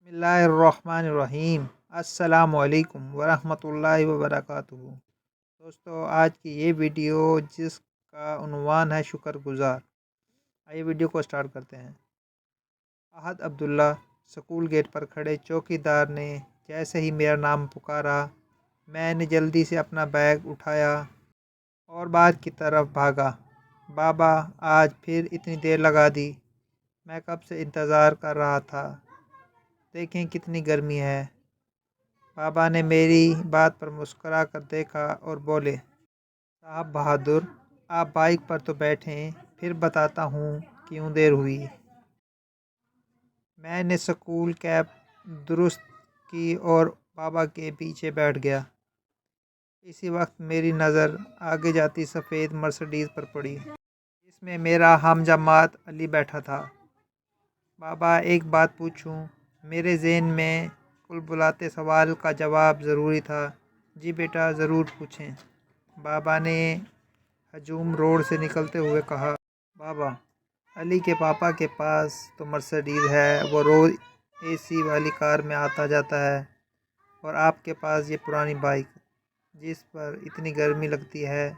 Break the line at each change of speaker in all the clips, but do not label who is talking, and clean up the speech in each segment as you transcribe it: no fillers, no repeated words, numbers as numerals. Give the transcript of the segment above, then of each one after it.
बिस्मिल्लाहिर्रहमानिर्रहीम। अस्सलामुअलैकुम वरहमतुल्लाहि वबरकातुहू। दोस्तों, आज की ये वीडियो जिसका उन्वान है शुक्रगुजार। आइए वीडियो को स्टार्ट करते हैं। अहद अब्दुल्ला स्कूल गेट पर खड़े चौकीदार ने जैसे ही मेरा नाम पुकारा, मैंने जल्दी से अपना बैग उठाया और बाहर की तरफ भागा। बाबा, आज फिर इतनी देर लगा दी। मैं कब से इंतज़ार कर रहा था। देखें कितनी गर्मी है। बाबा ने मेरी बात पर मुस्कुरा कर देखा और बोले, साहब बहादुर, आप बाइक पर तो बैठें, फिर बताता हूँ क्यों देर हुई। मैंने स्कूल कैब दुरुस्त की और बाबा के पीछे बैठ गया। इसी वक्त मेरी नज़र आगे जाती सफ़ेद मर्सिडीज़ पर पड़ी। इसमें मेरा हमजमात अली बैठा था। बाबा, एक बात पूछूं? मेरे ज़हन में कुलबुलाते सवाल का जवाब ज़रूरी था। जी बेटा, ज़रूर पूछें। बाबा ने हजूम रोड से निकलते हुए कहा। बाबा, अली के पापा के पास तो मर्सिडीज़ है, वो रोज़ एसी वाली कार में आता जाता है, और आपके पास ये पुरानी बाइक जिस पर इतनी गर्मी लगती है,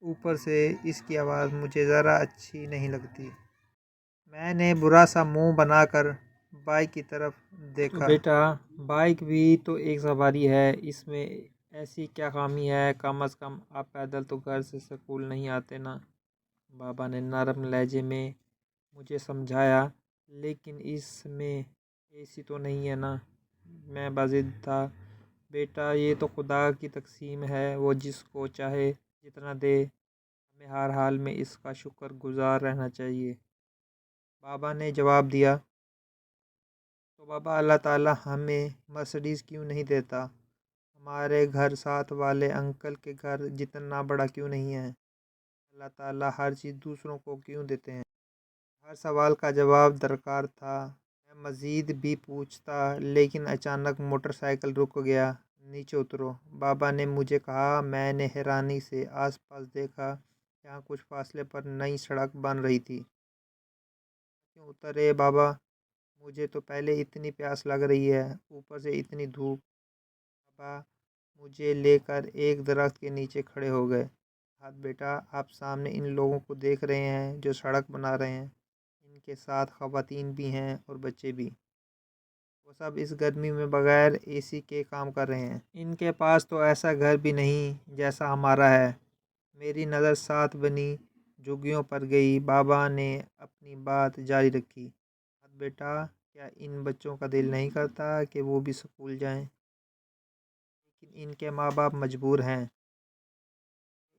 ऊपर से इसकी आवाज़ मुझे ज़रा अच्छी नहीं लगती। मैंने बुरा सा मुंह बनाकर बाइक की तरफ देखा। तो बेटा, बाइक भी तो एक सवारी है, इसमें ऐसी क्या खामी है? कम अज़ कम आप पैदल तो घर से स्कूल नहीं आते ना। बाबा ने नरम लहजे में मुझे समझाया। लेकिन इसमें एसी तो नहीं है ना। मैं बाज़िद था। बेटा, ये तो खुदा की तकसीम है, वो जिसको चाहे जितना दे। हमें हर हाल में इसका शुक्र गुज़ार रहना चाहिए, बाबा ने जवाब दिया। तो बाबा, अल्लाह ताला हमें मर्सिडीज़ क्यों नहीं देता? हमारे घर साथ वाले अंकल के घर जितना बड़ा क्यों नहीं है? अल्लाह ताला हर चीज़ दूसरों को क्यों देते हैं? हर सवाल का जवाब दरकार था। मैं मज़ीद भी पूछता, लेकिन अचानक मोटरसाइकिल रुक गया। नीचे उतरो, बाबा ने मुझे कहा। मैंने हैरानी से आसपास देखा। यहाँ कुछ फासले पर नई सड़क बन रही थी। क्यों उतरे बाबा? मुझे तो पहले इतनी प्यास लग रही है, ऊपर से इतनी धूप। बाबा मुझे लेकर एक दरख्त के नीचे खड़े हो गए। हाथ बेटा, आप सामने इन लोगों को देख रहे हैं जो सड़क बना रहे हैं। इनके साथ ख़वातीन भी हैं और बच्चे भी। वो सब इस गर्मी में बगैर एसी के काम कर रहे हैं। इनके पास तो ऐसा घर भी नहीं जैसा हमारा है। मेरी नज़र साथ बनी झुग्गियों पर गई। बाबा ने अपनी बात जारी रखी। बेटा, क्या इन बच्चों का दिल नहीं करता कि वो भी स्कूल जाएं? लेकिन इनके माँ बाप मजबूर हैं।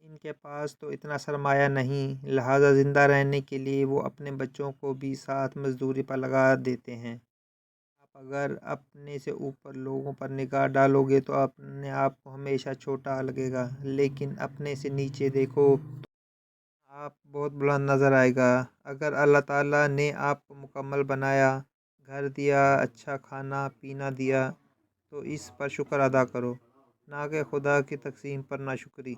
इनके पास तो इतना सरमाया नहीं, लिहाजा ज़िंदा रहने के लिए वो अपने बच्चों को भी साथ मजदूरी पर लगा देते हैं। आप अगर अपने से ऊपर लोगों पर निगाह डालोगे तो अपने आप को हमेशा छोटा लगेगा, लेकिन अपने से नीचे देखो आप बहुत बुलंद नज़र आएगा। अगर अल्लाह ताला ने आपको मुकम्मल बनाया, घर दिया, अच्छा खाना पीना दिया, तो इस पर शुक्र अदा करो, ना कि खुदा की तकसीम पर नाशुक्री।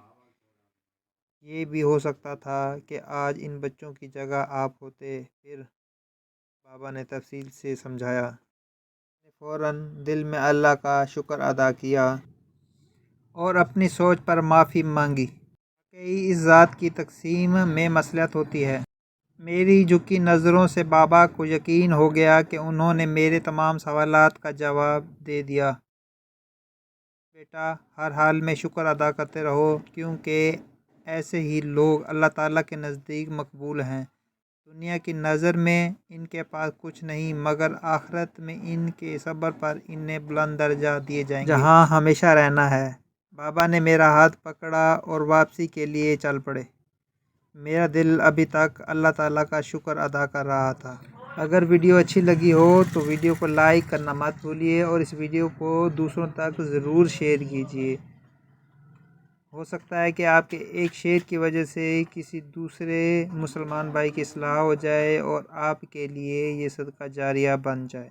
ये भी हो सकता था कि आज इन बच्चों की जगह आप होते, फिर? बाबा ने तफसील से समझाया। फ़ौरन दिल में अल्लाह का शुक्र अदा किया और अपनी सोच पर माफ़ी मांगी कि इस ज़ात की तकसीम में मसलहत होती है। मेरी झुकी नज़रों से बाबा को यकीन हो गया कि उन्होंने मेरे तमाम सवालात का जवाब दे दिया। बेटा, हर हाल में शुक्र अदा करते रहो, क्योंकि ऐसे ही लोग अल्लाह ताला के नज़दीक मकबूल हैं। दुनिया की नज़र में इनके पास कुछ नहीं, मगर आखिरत में इनके सब्र पर इन्हें बुलंद दर्जा दिए जाएंगे, जहाँ हमेशा रहना है। बाबा ने मेरा हाथ पकड़ा और वापसी के लिए चल पड़े। मेरा दिल अभी तक अल्लाह ताला का शुक्र अदा कर रहा था। अगर वीडियो अच्छी लगी हो तो वीडियो को लाइक करना मत भूलिए और इस वीडियो को दूसरों तक ज़रूर शेयर कीजिए। हो सकता है कि आपके एक शेयर की वजह से किसी दूसरे मुसलमान भाई की इस्लाह हो जाए और आपके लिए ये सदका जारिया बन जाए।